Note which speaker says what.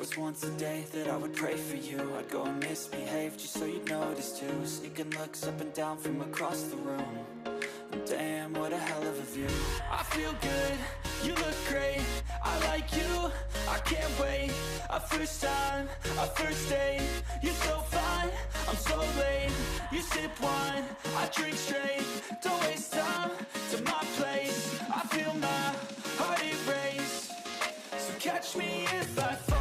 Speaker 1: was once a day that I would pray for you. I'd go and misbehave just so you'd notice too. Sneaking looks up and down from across the room. And damn, what a hell of a view. I feel good, you look great, I like you, I can't wait. A first time, a first date, you're so fine, I'm so late. You sip wine, I drink straight, don't waste time to my place. I feel my heart erase, so catch me if I fall.